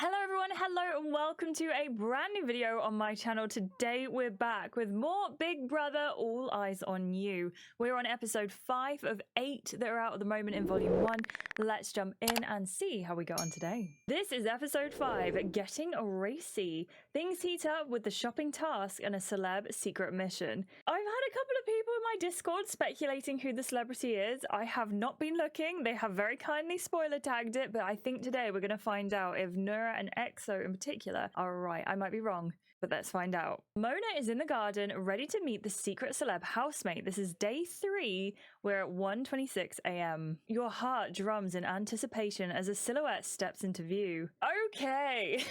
Hello everyone, hello and welcome to a brand new video on my channel. Today we're back with more Big Brother All Eyes on You. We're on episode 5 of 8 that are out at the moment in volume 1. Let's jump in and see how we go on today. This is episode 5, Getting Racy. Things heat up with the shopping task and a celeb secret mission. I've had a couple of people in my Discord speculating who the celebrity is. I have not been looking. They have very kindly spoiler tagged it, but I think today we're going to find out if Nura and EXO in particular are right. I might be wrong, but let's find out. Mona is in the garden ready to meet the secret celeb housemate. This is day 3. We're at 1:26 a.m. Your heart drums in anticipation as a silhouette steps into view. Okay.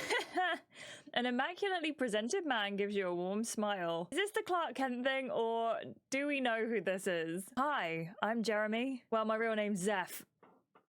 An immaculately presented man gives you a warm smile. Is this the Clark Kent thing, or do we know who this is? Hi, I'm Jeremy. Well, my real name's Zeph.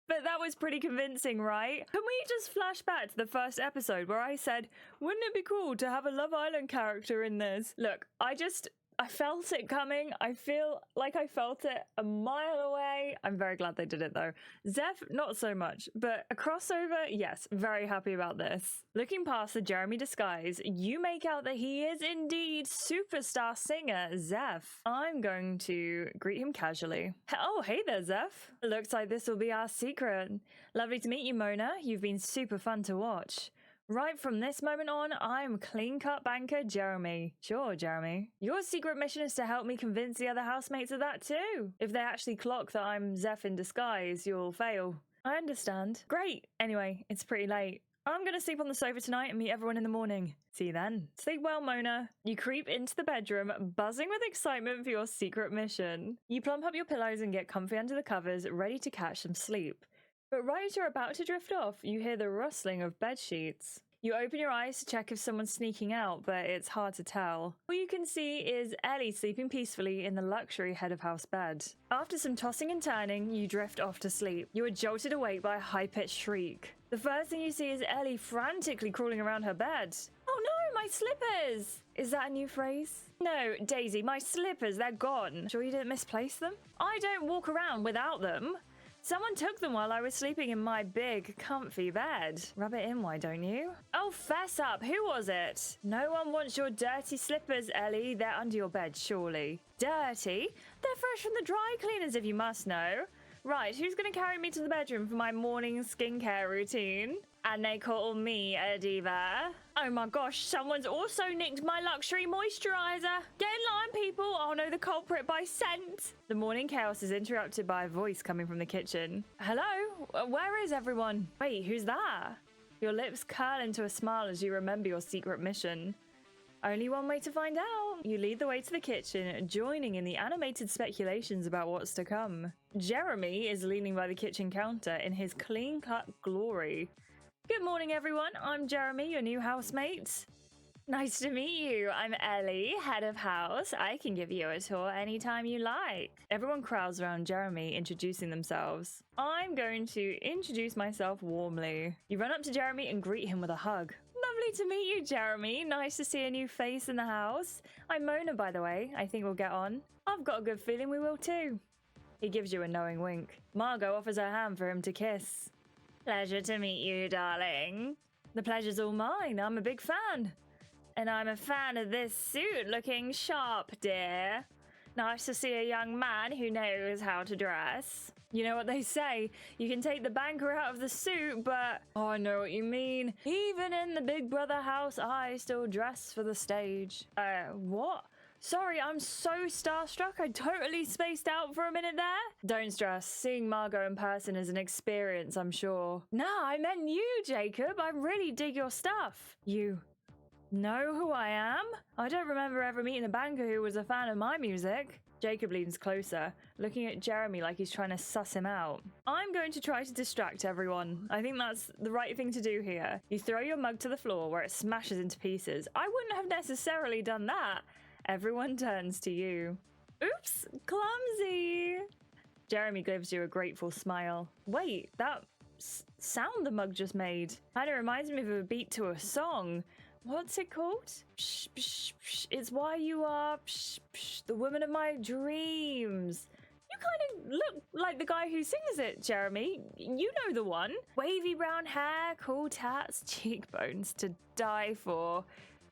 But that was pretty convincing, right? Can we just flash back to the first episode where I said, wouldn't it be cool to have a Love Island character in this? Look, I felt it coming. I feel like I felt it a mile away. I'm very glad they did it though. Zeph, not so much, but a crossover, yes, very happy about this. Looking past the Jeremy disguise, you make out that he is indeed superstar singer Zeph. I'm going to greet him casually. Oh, hey there, Zeph. Looks like this will be our secret. Lovely to meet you, Mona. You've been super fun to watch. Right from this moment on, I'm clean-cut banker Jeremy. Sure, Jeremy. Your secret mission is to help me convince the other housemates of that too. If they actually clock that I'm Zeph in disguise, you'll fail. I understand. Great. Anyway, it's pretty late. I'm gonna sleep on the sofa tonight and meet everyone in the morning. See you then. Sleep well, Mona. You creep into the bedroom, buzzing with excitement for your secret mission. You plump up your pillows and get comfy under the covers, ready to catch some sleep. But right as you're about to drift off, you hear the rustling of bed sheets. You open your eyes to check if someone's sneaking out, but it's hard to tell. All you can see is Ellie sleeping peacefully in the luxury head of house bed. After some tossing and turning, you drift off to sleep. You are jolted awake by a high-pitched shriek. The first thing you see is Ellie frantically crawling around her bed. Oh no, my slippers! Is that a new phrase? No, Daisy, my slippers, they're gone. Sure you didn't misplace them? I don't walk around without them. Someone took them while I was sleeping in my big, comfy bed. Rub it in, why don't you? Oh, fess up. Who was it? No one wants your dirty slippers, Ellie. They're under your bed, surely. Dirty? They're fresh from the dry cleaners, if you must know. Right, who's going to carry me to the bedroom for my morning skincare routine? And they call me a diva. Oh my gosh, someone's also nicked my luxury moisturizer. Get in line, people. I'll know the culprit by scent. The morning chaos is interrupted by a voice coming from the kitchen. Hello? Where is everyone? Wait, who's that? Your lips curl into a smile as you remember your secret mission. Only one way to find out. You lead the way to the kitchen, joining in the animated speculations about what's to come. Jeremy is leaning by the kitchen counter in his clean-cut glory. Good morning, everyone. I'm Jeremy, your new housemate. Nice to meet you. I'm Ellie, head of house. I can give you a tour anytime you like. Everyone crowds around Jeremy, introducing themselves. I'm going to introduce myself warmly. You run up to Jeremy and greet him with a hug. Lovely to meet you, Jeremy. Nice to see a new face in the house. I'm Mona, by the way. I think we'll get on. I've got a good feeling we will too. He gives you a knowing wink. Margot offers her hand for him to kiss. Pleasure to meet you, darling. The pleasure's all mine. I'm a big fan. And I'm a fan of this suit looking sharp, dear. Nice to see a young man who knows how to dress. You know what they say, you can take the banker out of the suit, but... Oh, I know what you mean. Even in the Big Brother house, I still dress for the stage. What? Sorry, I'm so starstruck, I totally spaced out for a minute there. Don't stress, seeing Margot in person is an experience, I'm sure. Nah, I meant you, Jacob. I really dig your stuff. You know who I am? I don't remember ever meeting a banker who was a fan of my music. Jacob leans closer, looking at Jeremy like he's trying to suss him out. I'm going to try to distract everyone. I think that's the right thing to do here. You throw your mug to the floor where it smashes into pieces. I wouldn't have necessarily done that. Everyone turns to you. Oops, clumsy. Jeremy gives you a grateful smile. Wait, that sound the mug just made kind of reminds me of a beat to a song. What's it called? Psh, psh, psh. It's why you are psh, psh, the woman of my dreams. You kind of look like the guy who sings it, Jeremy. You know the one. Wavy brown hair, cool tats, cheekbones to die for.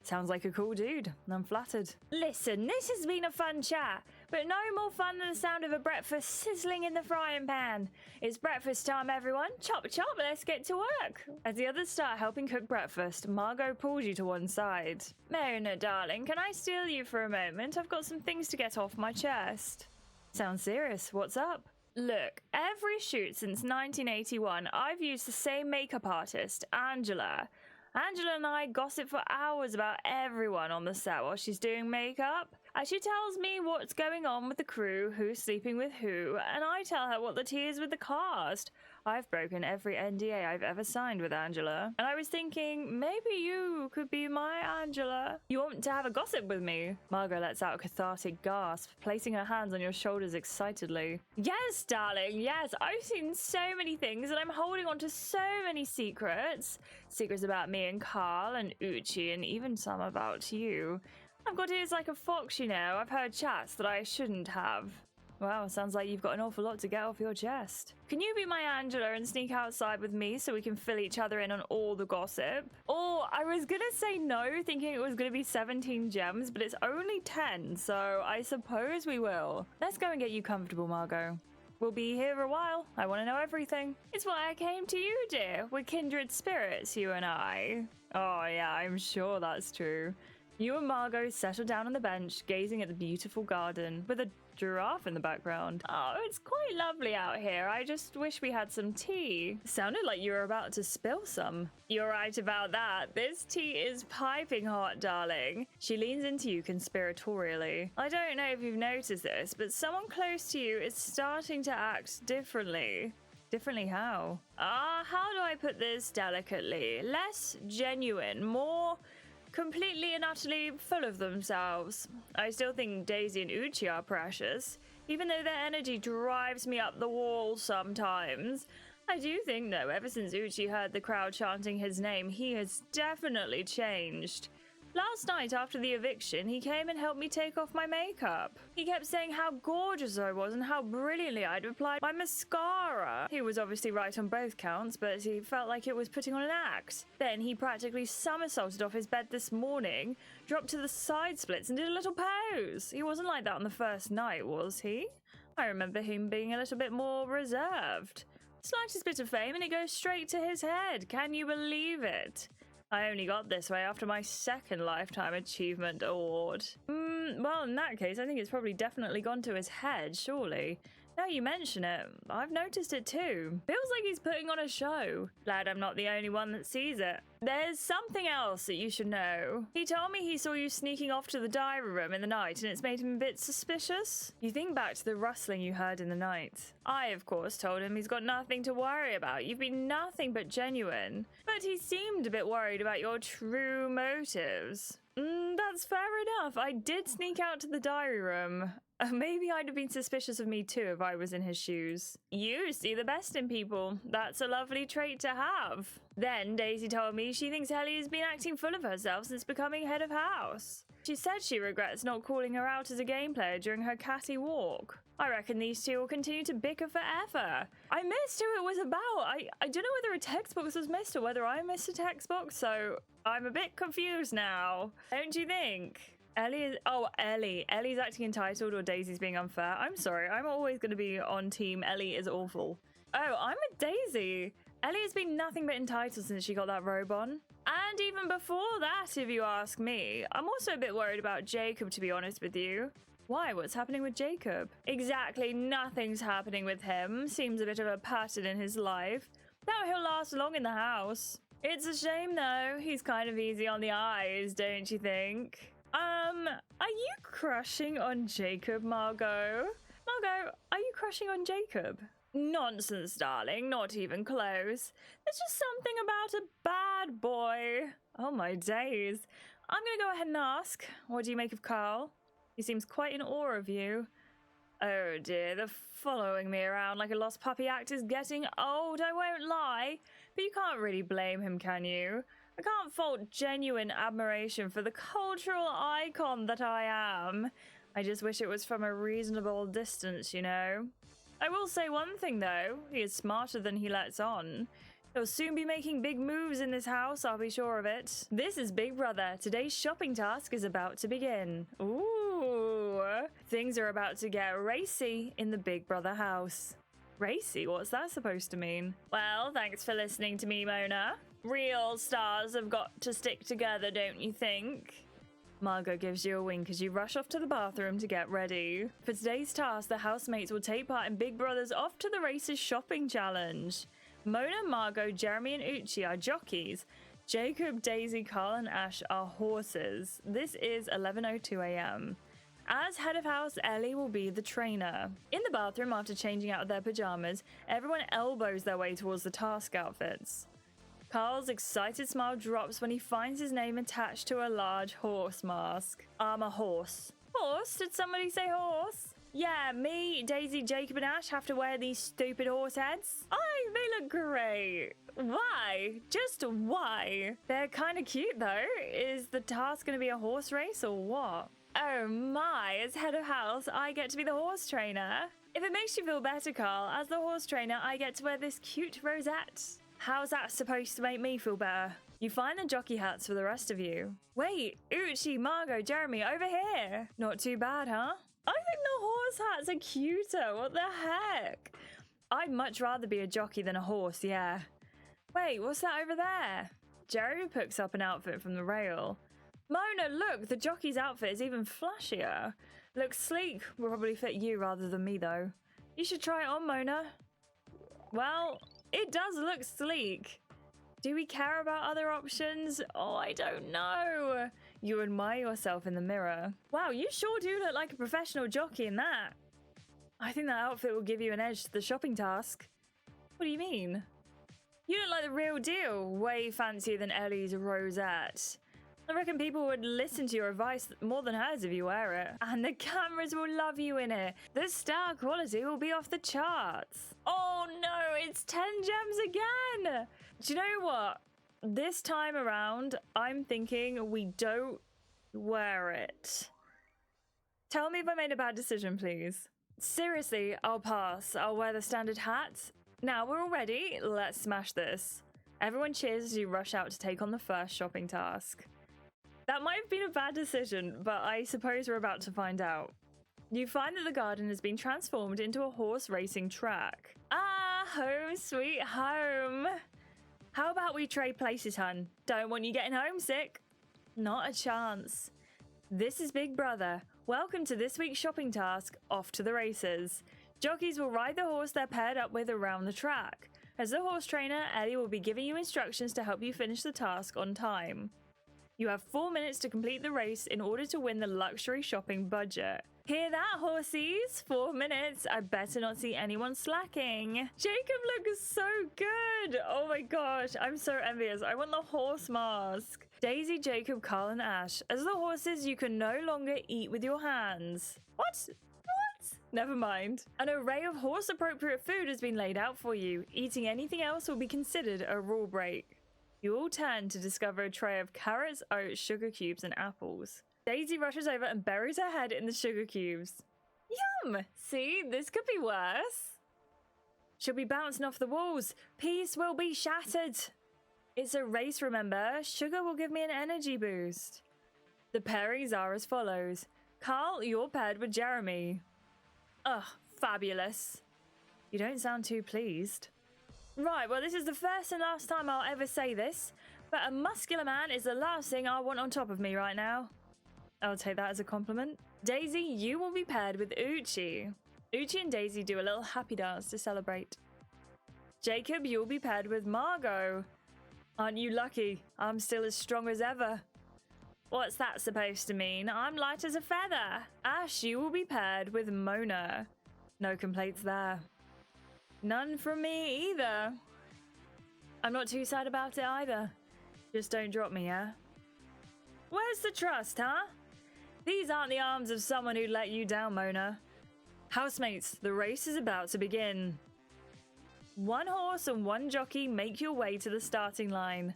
Sounds like a cool dude. I'm flattered. Listen, this has been a fun chat, but no more fun than the sound of a breakfast sizzling in the frying pan. It's breakfast time, everyone. Chop chop, let's get to work. As the others start helping cook breakfast, Margot pulls you to one side. Mona, darling, can I steal you for a moment? I've got some things to get off my chest. Sounds serious. What's up? Look, every shoot since 1981, I've used the same makeup artist, Angela. Angela and I gossip for hours about everyone on the set while she's doing makeup. As she tells me what's going on with the crew, who's sleeping with who, and I tell her what the tea is with the cast. I've broken every NDA I've ever signed with Angela. And I was thinking, maybe you could be my Angela. You want to have a gossip with me? Margot lets out a cathartic gasp, placing her hands on your shoulders excitedly. Yes, darling, yes. I've seen so many things and I'm holding on to so many secrets. Secrets about me and Carl and Uchi and even some about you. I've got ears like a fox, you know. I've heard chats that I shouldn't have. Wow, sounds like you've got an awful lot to get off your chest. Can you be my Angela and sneak outside with me so we can fill each other in on all the gossip? Or I was gonna say no, thinking it was gonna be 17 gems, but it's only 10, so I suppose we will. Let's go and get you comfortable, Margot. We'll be here a while. I want to know everything. It's why I came to you, dear. We're kindred spirits, you and I. Oh yeah, I'm sure that's true. You and Margot settle down on the bench, gazing at the beautiful garden, with a giraffe in the background. Oh, it's quite lovely out here. I just wish we had some tea. Sounded like you were about to spill some. You're right about that. This tea is piping hot, darling. She leans into you conspiratorially. I don't know if you've noticed this, but someone close to you is starting to act differently. Differently how? How do I put this delicately? Less genuine, more completely and utterly full of themselves. I still think Daisy and Uchi are precious, even though their energy drives me up the wall sometimes. I do think, though, ever since Uchi heard the crowd chanting his name, he has definitely changed. Last night, after the eviction, he came and helped me take off my makeup. He kept saying how gorgeous I was and how brilliantly I'd applied my mascara. He was obviously right on both counts, but he felt like it was putting on an act. Then he practically somersaulted off his bed this morning, dropped to the side splits and did a little pose. He wasn't like that on the first night, was he? I remember him being a little bit more reserved. Slightest bit of fame and it goes straight to his head. Can you believe it? I only got this way after my second Lifetime Achievement Award. Well, in that case, I think it's probably definitely gone to his head, surely. Now you mention it, I've noticed it too. Feels like he's putting on a show. Glad I'm not the only one that sees it. There's something else that you should know. He told me he saw you sneaking off to the diary room in the night and it's made him a bit suspicious. You think back to the rustling you heard in the night. I, of course, told him he's got nothing to worry about. You've been nothing but genuine. But he seemed a bit worried about your true motives. That's fair enough. I did sneak out to the diary room. Maybe I'd have been suspicious of me too if I was in his shoes. You see the best in people. That's a lovely trait to have. Then Daisy told me she thinks Ellie has been acting full of herself since becoming head of house. She said she regrets not calling her out as a game player during her catty walk. I reckon these two will continue to bicker forever. I missed who it was about. I don't know whether a text box was missed or whether I missed a text box, so I'm a bit confused now. Don't you think? Ellie is... Oh, Ellie. Ellie's acting entitled or Daisy's being unfair. I'm sorry. I'm always going to be on team Ellie is awful. Oh, I'm with Daisy. Ellie has been nothing but entitled since she got that robe on. And even before that, if you ask me. I'm also a bit worried about Jacob, to be honest with you. Why? What's happening with Jacob? Exactly nothing's happening with him. Seems a bit of a pattern in his life. Doubt he'll last long in the house. It's a shame, though. He's kind of easy on the eyes, don't you think? Are you crushing on Jacob, Margot? Margot, are you crushing on Jacob? Nonsense, darling. Not even close. There's just something about a bad boy. Oh, my days. I'm going to go ahead and ask. What do you make of Carl? He seems quite in awe of you. Oh, dear. The following me around like a lost puppy act is getting old, I won't lie. But you can't really blame him, can you? I can't fault genuine admiration for the cultural icon that I am. I just wish it was from a reasonable distance, you know? I will say one thing though, he is smarter than he lets on. He'll soon be making big moves in this house, I'll be sure of it. This is Big Brother. Today's shopping task is about to begin. Ooh, things are about to get racy in the Big Brother house. Racy? What's that supposed to mean? Well, thanks for listening to me, Mona. Real stars have got to stick together, don't you think? Margot gives you a wink as you rush off to the bathroom to get ready. For today's task, the housemates will take part in Big Brother's Off to the Races shopping challenge. Mona, Margot, Jeremy and Uchi are jockeys. Jacob, Daisy, Carl and Ash are horses. This is 11:02 a.m. As head of house, Ellie will be the trainer. In the bathroom, after changing out of their pajamas, everyone elbows their way towards the task outfits. Carl's excited smile drops when he finds his name attached to a large horse mask. I'm a horse. Horse? Did somebody say horse? Yeah, me, Daisy, Jacob and Ash have to wear these stupid horse heads. Oh, they look great. Why? Just why? They're kind of cute though. Is the task going to be a horse race or what? Oh my, as head of house, I get to be the horse trainer. If it makes you feel better, Carl, as the horse trainer, I get to wear this cute rosette. How's that supposed to make me feel better? You find the jockey hats for the rest of you. Wait, Uchi, Margot, Jeremy, over here. Not too bad, huh? I think the horse hats are cuter. What the heck? I'd much rather be a jockey than a horse, yeah. Wait, what's that over there? Jeremy picks up an outfit from the rail. Mona, look, the jockey's outfit is even flashier. Looks sleek. Will probably fit you rather than me, though. You should try it on, Mona. Well, it does look sleek. Do we care about other options? Oh, I don't know. You admire yourself in the mirror. Wow, you sure do look like a professional jockey in that. I think that outfit will give you an edge to the shopping task. What do you mean? You look like the real deal. Way fancier than Ellie's rosette. I reckon people would listen to your advice more than hers if you wear it. And the cameras will love you in it. The star quality will be off the charts. Oh no, it's 10 gems again. Do you know what? This time around, I'm thinking we don't wear it. Tell me if I made a bad decision, please. Seriously, I'll pass. I'll wear the standard hat. Now we're all ready. Let's smash this. Everyone cheers as you rush out to take on the first shopping task. That might have been a bad decision, but I suppose we're about to find out. You find that the garden has been transformed into a horse racing track. Ah, home sweet home. How about we trade places, hun? Don't want you getting homesick. Not a chance. This is Big Brother. Welcome to this week's shopping task, Off to the Races. Jockeys will ride the horse they're paired up with around the track. As the horse trainer, Ellie will be giving you instructions to help you finish the task on time. You have 4 minutes to complete the race in order to win the luxury shopping budget. Hear that, horsies? 4 minutes. I better not see anyone slacking. Jacob looks so good. Oh my gosh, I'm so envious. I want the horse mask. Daisy, Jacob, Carl and Ash. As the horses, you can no longer eat with your hands. What? Never mind. An array of horse-appropriate food has been laid out for you. Eating anything else will be considered a rule break. You all turn to discover a tray of carrots, oats, sugar cubes, and apples. Daisy rushes over and buries her head in the sugar cubes. Yum! See, this could be worse. She'll be bouncing off the walls. Peace will be shattered. It's a race, remember? Sugar will give me an energy boost. The pairings are as follows. Carl, you're paired with Jeremy. Ugh, fabulous. You don't sound too pleased. Right, well, this is the first and last time I'll ever say this, but a muscular man is the last thing I want on top of me right now. I'll take that as a compliment. Daisy, you will be paired with Uchi. Uchi and Daisy do a little happy dance to celebrate. Jacob, you'll be paired with Margot. Aren't you lucky? I'm still as strong as ever. What's that supposed to mean? I'm light as a feather. Ash, you will be paired with Mona. No complaints there. None from me either. I'm not too sad about it either. Just don't drop me, yeah? Where's the trust, huh? These aren't the arms of someone who'd let you down, Mona. Housemates, the race is about to begin. One horse and one jockey make your way to the starting line.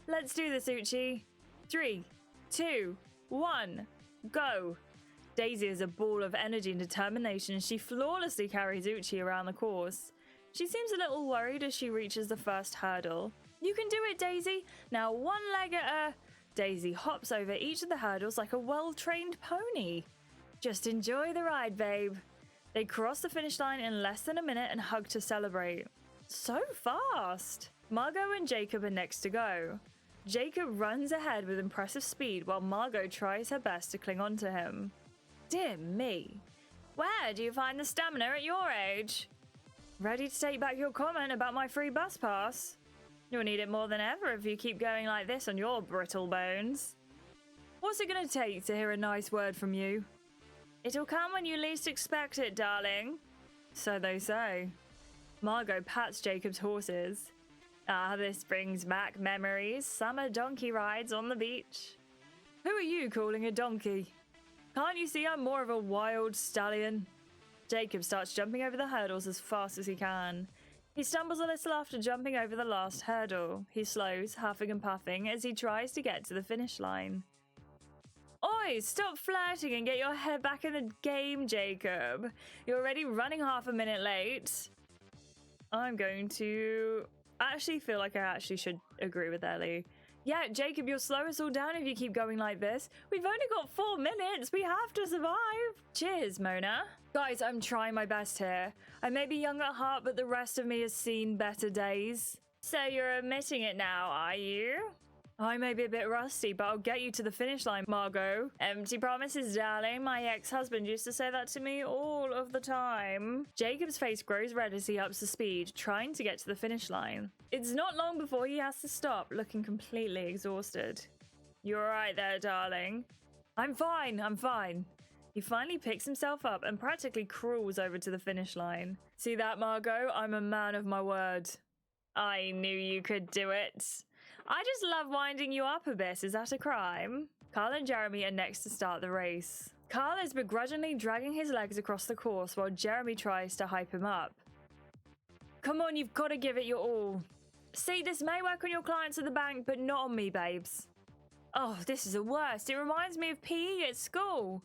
Let's do this, Uchi. 3, 2, 1, go. Daisy is a ball of energy and determination. She flawlessly carries Uchi around the course. She seems a little worried as she reaches the first hurdle. You can do it, Daisy. Now one leg at her. Daisy hops over each of the hurdles like a well-trained pony. Just enjoy the ride, babe. They cross the finish line in less than a minute and hug to celebrate. So fast. Margot and Jacob are next to go. Jacob runs ahead with impressive speed while Margot tries her best to cling on to him. Dear me. Where do you find the stamina at your age? Ready to take back your comment about my free bus pass? You'll need it more than ever if you keep going like this on your brittle bones. What's it gonna take to hear a nice word from you? It'll come when you least expect it, darling. So they say. Margot pats Jacob's horses. Ah, this brings back memories. Summer donkey rides on the beach. Who are you calling a donkey? Can't you see I'm more of a wild stallion? Jacob starts jumping over the hurdles as fast as he can. He stumbles a little after jumping over the last hurdle. He slows, huffing and puffing, as he tries to get to the finish line. Oi, stop flirting and get your head back in the game, Jacob. You're already running half a minute late. I'm going to... I actually feel like I actually should agree with Ellie. Yeah, Jacob, you'll slow us all down if you keep going like this. We've only got 4 minutes. We have to survive. Cheers, Mona. Guys, I'm trying my best here. I may be young at heart, but the rest of me has seen better days. So you're admitting it now, are you? I may be a bit rusty, but I'll get you to the finish line, Margot. Empty promises, darling. My ex-husband used to say that to me all of the time. Jacob's face grows red as he ups the speed, trying to get to the finish line. It's not long before he has to stop, looking completely exhausted. You're all right there, darling. I'm fine, I'm fine. He finally picks himself up and practically crawls over to the finish line. See that, Margot? I'm a man of my word. I knew you could do it. I just love winding you up a bit. Is that a crime? Carl and Jeremy are next to start the race. Carl is begrudgingly dragging his legs across the course while Jeremy tries to hype him up. Come on, you've got to give it your all. See, this may work on your clients at the bank, but not on me, babes. Oh, this is the worst. It reminds me of PE at school.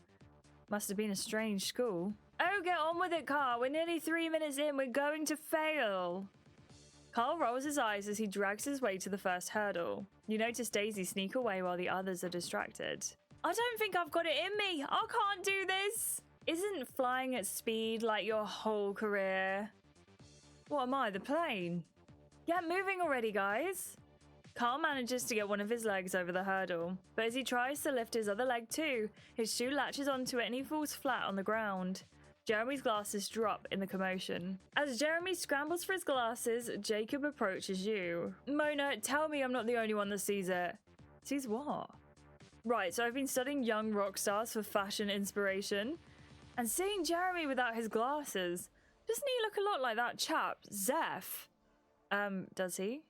Must have been a strange school. Oh, get on with it, Carl. We're nearly 3 minutes in. We're going to fail. Carl rolls his eyes as he drags his way to the first hurdle. You notice Daisy sneak away while the others are distracted. I don't think I've got it in me. I can't do this. Isn't flying at speed like your whole career? What am I, the plane? Get moving already, guys. Carl manages to get one of his legs over the hurdle, but as he tries to lift his other leg too, his shoe latches onto it and he falls flat on the ground. Jeremy's glasses drop in the commotion. As Jeremy scrambles for his glasses, Jacob approaches you. Mona, tell me I'm not the only one that sees it. Sees what? Right, so I've been studying young rock stars for fashion inspiration, and seeing Jeremy without his glasses, doesn't he look a lot like that chap, Zeph? Does he?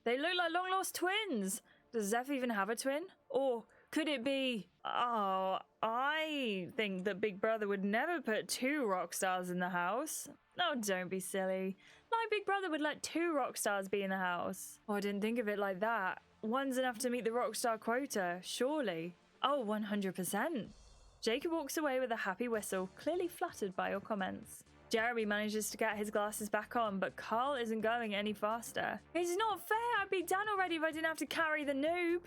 They look like long-lost twins. Does Zeph even have a twin? Or could it be... Oh, I think that Big Brother would never put 2 rock stars in the house. Oh, don't be silly. My Big Brother would let 2 rock stars be in the house. Oh, I didn't think of it like that. One's enough to meet the rock star quota, surely. Oh, 100%. Jacob walks away with a happy whistle, clearly flattered by your comments. Jeremy manages to get his glasses back on, but Carl isn't going any faster. It's not fair. I'd be done already if I didn't have to carry the noob.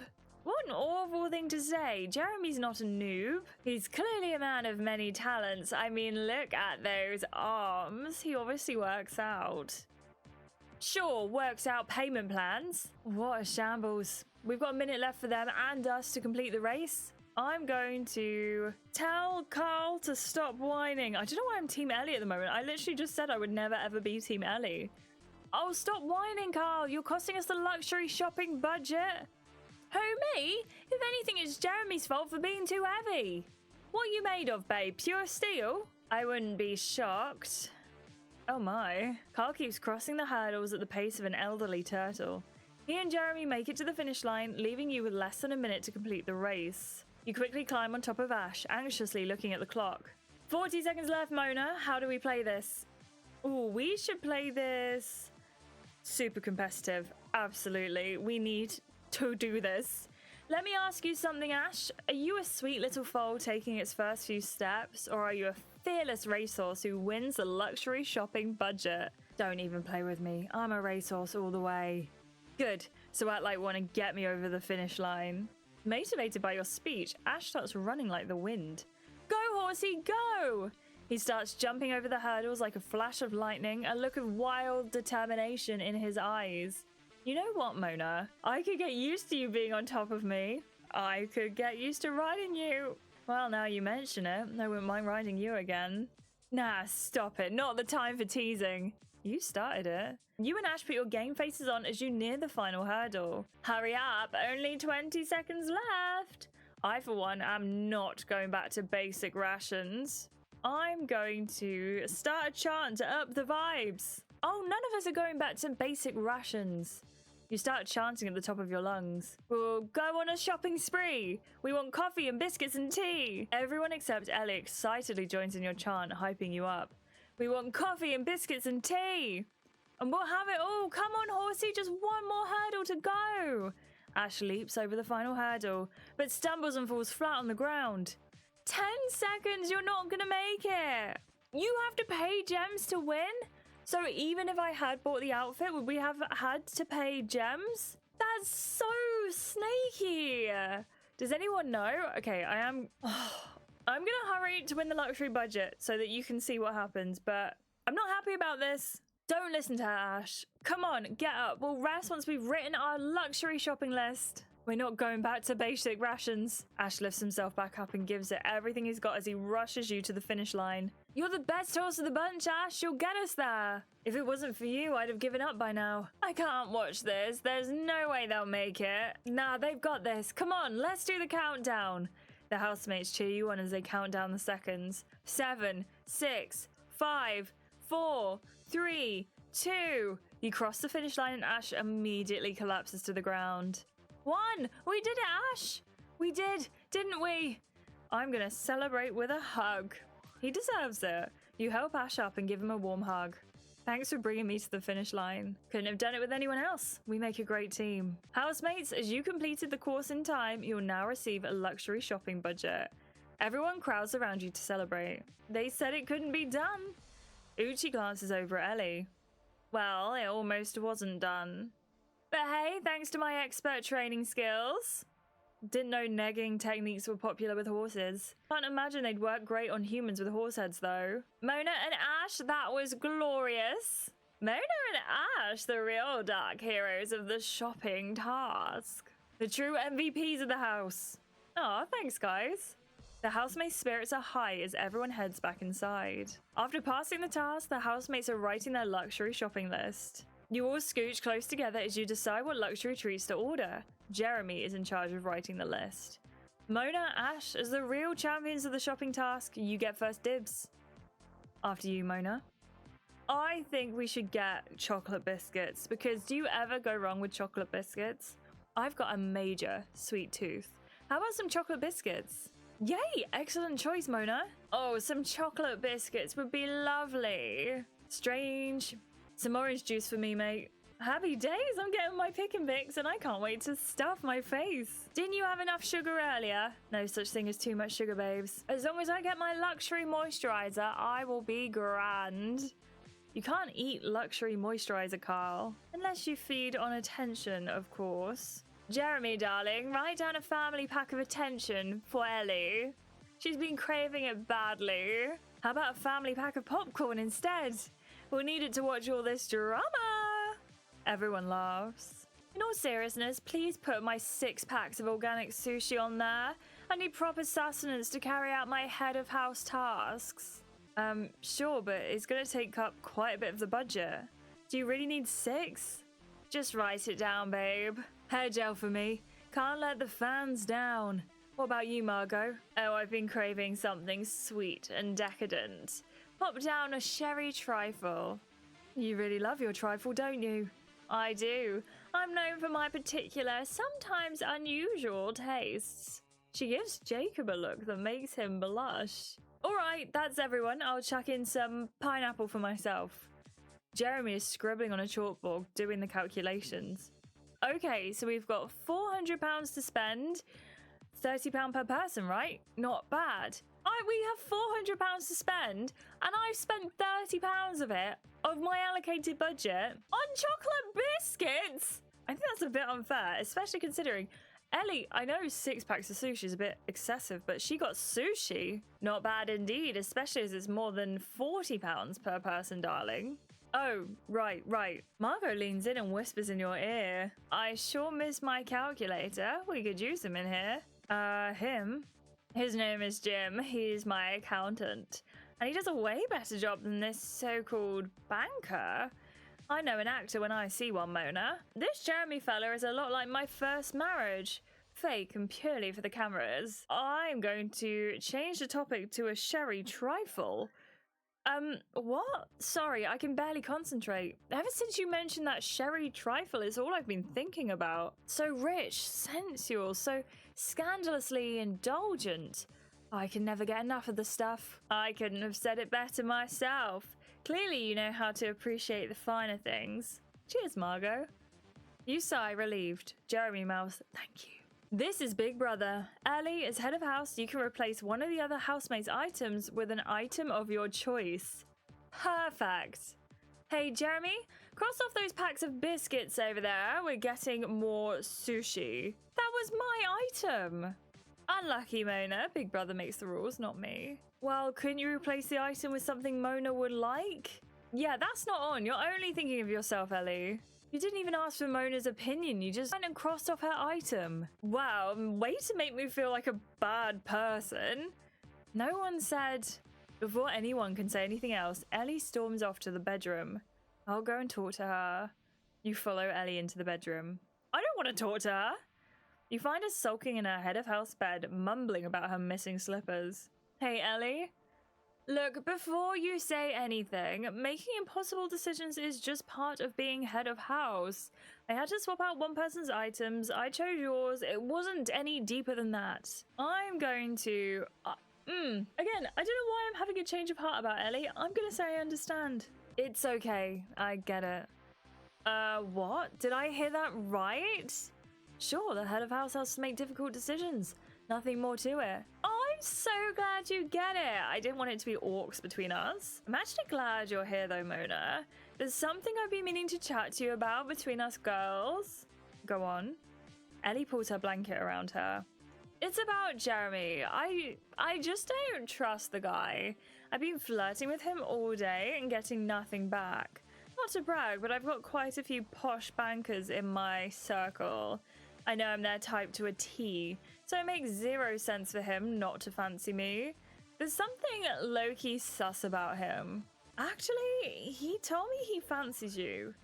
What an awful thing to say. Jeremy's not a noob. He's clearly a man of many talents. I mean, look at those arms. He obviously works out. Sure, works out payment plans. What a shambles. We've got a minute left for them and us to complete the race. I'm going to tell Carl to stop whining. I don't know why I'm Team Ellie at the moment. I literally just said I would never ever be Team Ellie. Oh, stop whining, Carl. You're costing us the luxury shopping budget. Who, me? If anything, it's Jeremy's fault for being too heavy. What are you made of, babe? Pure steel? I wouldn't be shocked. Oh my. Carl keeps crossing the hurdles at the pace of an elderly turtle. He and Jeremy make it to the finish line, leaving you with less than a minute to complete the race. You quickly climb on top of Ash, anxiously looking at the clock. 40 seconds left, Mona. How do we play this? Ooh, we should play this super competitive. Absolutely. We need to do this. Let me ask you something, Ash. Are you a sweet little foal taking its first few steps, or are you a fearless racehorse who wins the luxury shopping budget? Don't even play with me. I'm a racehorse all the way. Good. So act like want to get me over the finish line. Motivated by your speech, Ash starts running like the wind. Go, horsey, go! He starts jumping over the hurdles like a flash of lightning, a look of wild determination in his eyes. You know what, Mona? I could get used to you being on top of me. I could get used to riding you. Well, now you mention it, I wouldn't mind riding you again. Nah, stop it. Not the time for teasing. You started it. You and Ash put your game faces on as you near the final hurdle. Hurry up, only 20 seconds left. I, for one, am not going back to basic rations. I'm going to start a chant to up the vibes. Oh, none of us are going back to basic rations. You start chanting at the top of your lungs. We'll go on a shopping spree. We want coffee and biscuits and tea. Everyone except Ellie excitedly joins in your chant, hyping you up. We want coffee and biscuits and tea. And we'll have it all. Come on, horsey, just one more hurdle to go. Ash leaps over the final hurdle, but stumbles and falls flat on the ground. 10 seconds, you're not gonna make it. You have to pay gems to win? So even if I had bought the outfit, would we have had to pay gems? That's so snaky. Does anyone know? Okay, I'm gonna hurry to win the luxury budget so that you can see what happens, but I'm not happy about this. Don't listen to her, Ash. Come on, get up. We'll rest once we've written our luxury shopping list. We're not going back to basic rations. Ash lifts himself back up and gives it everything he's got as he rushes you to the finish line. You're the best horse of the bunch, Ash. You'll get us there. If it wasn't for you, I'd have given up by now. I can't watch this. There's no way they'll make it. Nah, they've got this. Come on, let's do the countdown. The housemates cheer you on as they count down the seconds. 7, 6, 5, 4, 3, 2. You cross the finish line and Ash immediately collapses to the ground. 1! We did it, Ash! We did, didn't we? I'm gonna celebrate with a hug. He deserves it. You help Ash up and give him a warm hug. Thanks for bringing me to the finish line. Couldn't have done it with anyone else. We make a great team. Housemates, as you completed the course in time, you'll now receive a luxury shopping budget. Everyone crowds around you to celebrate. They said it couldn't be done. Uchi glances over at Ellie. Well, it almost wasn't done. But hey, thanks to my expert training skills. Didn't know negging techniques were popular with horses. Can't imagine they'd work great on humans with horse heads, though. Mona and Ash, that was glorious. Mona and Ash, the real dark heroes of the shopping task. The true MVPs of the house. Aw, thanks, guys. The housemates' spirits are high as everyone heads back inside. After passing the task, the housemates are writing their luxury shopping list. You all scooch close together as you decide what luxury treats to order. Jeremy is in charge of writing the list. Mona, Ash, as the real champions of the shopping task, you get first dibs. After you, Mona. I think we should get chocolate biscuits, because do you ever go wrong with chocolate biscuits? I've got a major sweet tooth. How about some chocolate biscuits? Yay! Excellent choice, Mona. Oh, some chocolate biscuits would be lovely. Strange. Some orange juice for me, mate. Happy days, I'm getting my pick and mix and I can't wait to stuff my face. Didn't you have enough sugar earlier? No such thing as too much sugar, babes. As long as I get my luxury moisturizer, I will be grand. You can't eat luxury moisturizer, Carl. Unless you feed on attention, of course. Jeremy, darling, write down a family pack of attention for Ellie. She's been craving it badly. How about a family pack of popcorn instead? We'll need it to watch all this drama. Everyone laughs. In all seriousness, please put my 6 packs of organic sushi on there. I need proper sustenance to carry out my head of house tasks. Sure, but it's going to take up quite a bit of the budget. Do you really need 6? Just write it down, babe. Hair gel for me. Can't let the fans down. What about you, Margot? Oh, I've been craving something sweet and decadent. Pop down a sherry trifle. You really love your trifle, don't you? I do. I'm known for my particular, sometimes unusual tastes. She gives Jacob a look that makes him blush. Alright, that's everyone. I'll chuck in some pineapple for myself. Jeremy is scribbling on a chalkboard, doing the calculations. Okay, so we've got £400 to spend. £30 per person, right? Not bad. We have £400 to spend, and I've spent £30 of it, of my allocated budget, on chocolate biscuits. I think that's a bit unfair, especially considering Ellie, I know 6 packs of sushi is a bit excessive, but she got sushi. Not bad indeed, especially as it's more than £40 per person, darling. Oh, right. Margot leans in and whispers in your ear. I sure miss my calculator. We could use him in here. Him? His name is Jim. He's my accountant. And he does a way better job than this so-called banker. I know an actor when I see one, Mona. This Jeremy fella is a lot like my first marriage. Fake and purely for the cameras. I'm going to change the topic to a sherry trifle. What? Sorry, I can barely concentrate. Ever since you mentioned that sherry trifle is all I've been thinking about. So rich, sensual, so scandalously indulgent. I can never get enough of the stuff. I couldn't have said it better myself. Clearly you know how to appreciate the finer things. Cheers, Margot. You sigh, relieved. Jeremy mouths, thank you. This is Big Brother. Ellie, as head of house, you can replace one of the other housemates' items with an item of your choice. Perfect. Hey, Jeremy, cross off those packs of biscuits over there. We're getting more sushi. That was my item. Unlucky, Mona. Big Brother makes the rules, not me. Well, couldn't you replace the item with something Mona would like? Yeah, that's not on. You're only thinking of yourself, Ellie. You didn't even ask for Mona's opinion. You just went and crossed off her item. Wow, way to make me feel like a bad person. No one said... Before anyone can say anything else, Ellie storms off to the bedroom. I'll go and talk to her. You follow Ellie into the bedroom. I don't want to talk to her. You find her sulking in her head of house bed, mumbling about her missing slippers. Hey, Ellie. Look, before you say anything, making impossible decisions is just part of being head of house. I had to swap out one person's items. I chose yours. It wasn't any deeper than that. I'm going to... Again, I don't know why I'm having a change of heart about Ellie. I'm going to say I understand. It's okay. I get it. What? Did I hear that right? Sure, the head of house has to make difficult decisions. Nothing more to it. Oh, I'm so glad you get it. I didn't want it to be orcs between us. I'm actually glad you're here though, Mona. There's something I've been meaning to chat to you about between us girls. Go on. Ellie pulls her blanket around her. It's about Jeremy. I just don't trust the guy. I've been flirting with him all day and getting nothing back. Not to brag, but I've got quite a few posh bankers in my circle. I know I'm their type to a T, so it makes zero sense for him not to fancy me. There's something low-key sus about him. Actually, he told me he fancies you.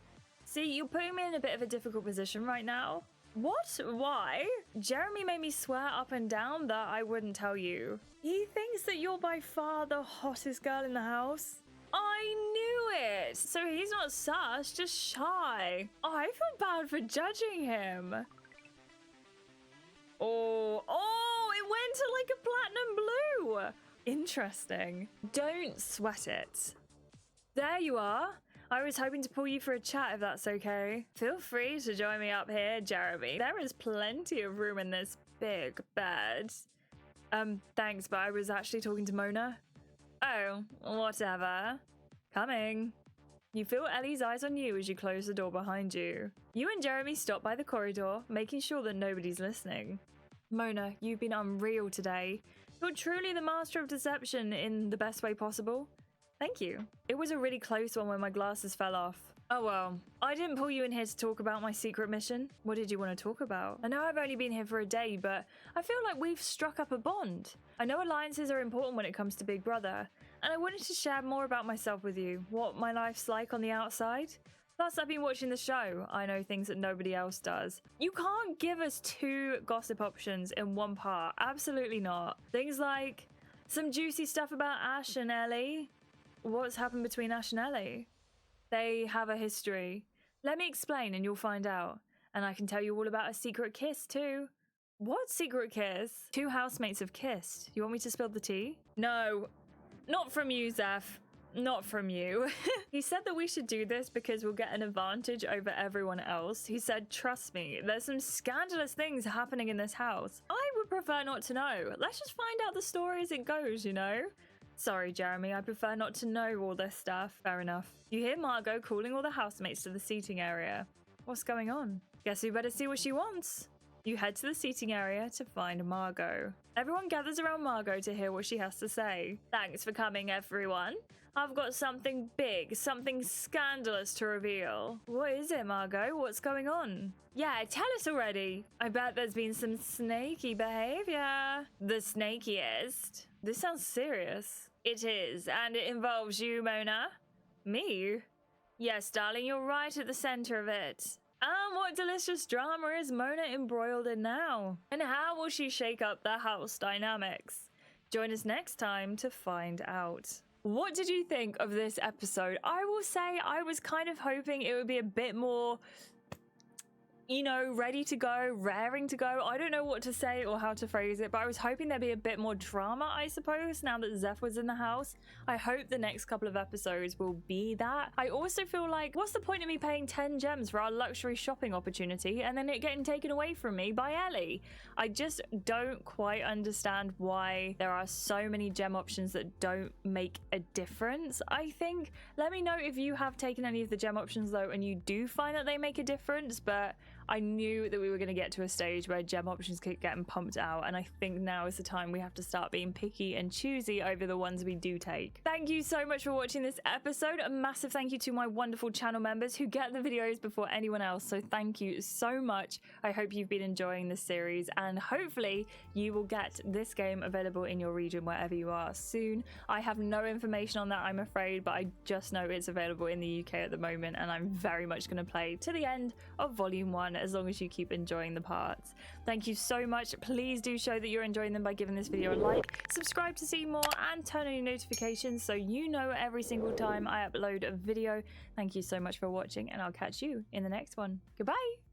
See, you're putting me in a bit of a difficult position right now. What? Why? Jeremy made me swear up and down that I wouldn't tell you. He thinks that you're by far the hottest girl in the house. I knew it! So he's not sus, just shy. I feel bad for judging him. Oh, it went to like a platinum blue. Interesting. Don't sweat it. There you are. I was hoping to pull you for a chat if that's okay. Feel free to join me up here, Jeremy. There is plenty of room in this big bed. Thanks, but I was actually talking to Mona. Oh, whatever. Coming. You feel Ellie's eyes on you as you close the door behind you. You and Jeremy stop by the corridor, making sure that nobody's listening. Mona, you've been unreal today. You're truly the master of deception in the best way possible. Thank you. It was a really close one when my glasses fell off. Oh well, I didn't pull you in here to talk about my secret mission. What did you want to talk about? I know I've only been here for a day, but I feel like we've struck up a bond. I know alliances are important when it comes to Big Brother, and I wanted to share more about myself with you, what my life's like on the outside. Plus, I've been watching the show. I know things that nobody else does. You can't give us 2 gossip options in one part. Absolutely not. Things like some juicy stuff about Ash and Ellie. What's happened between Ash and Ellie? They have a history. Let me explain and you'll find out. And I can tell you all about a secret kiss too. What secret kiss? 2 housemates have kissed. You want me to spill the tea? No, not from you, Zeph. not from you. He said that we should do this because we'll get an advantage over everyone else. He said, trust me, there's some scandalous things happening in this house. I would prefer not to know. Let's just find out the story as it goes, you know? Sorry, Jeremy, I prefer not to know all this stuff. Fair enough. You hear Margot calling all the housemates to the seating area. What's going on? Guess we better see what she wants. You head to the seating area to find Margot. Everyone gathers around Margot to hear what she has to say. Thanks for coming, everyone. I've got something big, something scandalous to reveal. What is it, Margot? What's going on? Yeah, tell us already. I bet there's been some snaky behavior. The snakiest. This sounds serious. It is, and it involves you, Mona. Me? Yes, darling, you're right at the center of it. What delicious drama is Mona embroiled in now? And how will she shake up the house dynamics? Join us next time to find out. What did you think of this episode? I will say I was kind of hoping it would be a bit more, you know, ready to go, raring to go. I don't know what to say or how to phrase it, but I was hoping there'd be a bit more drama, I suppose, now that Zeph was in the house. I hope the next couple of episodes will be that. I also feel like, what's the point of me paying 10 gems for our luxury shopping opportunity and then it getting taken away from me by Ellie? I just don't quite understand why there are so many gem options that don't make a difference, I think. Let me know if you have taken any of the gem options though and you do find that they make a difference, but I knew that we were going to get to a stage where gem options keep getting pumped out, and I think now is the time we have to start being picky and choosy over the ones we do take. Thank you so much for watching this episode. A massive thank you to my wonderful channel members who get the videos before anyone else, so thank you so much. I hope you've been enjoying this series, and hopefully you will get this game available in your region wherever you are soon. I have no information on that, I'm afraid, but I just know it's available in the UK at the moment, and I'm very much going to play to the end of Volume 1 as long as you keep enjoying the parts. Thank you so much. Please do show that you're enjoying them by giving this video a like, subscribe to see more, and turn on your notifications so you know every single time I upload a video. Thank you so much for watching, and I'll catch you in the next one. Goodbye.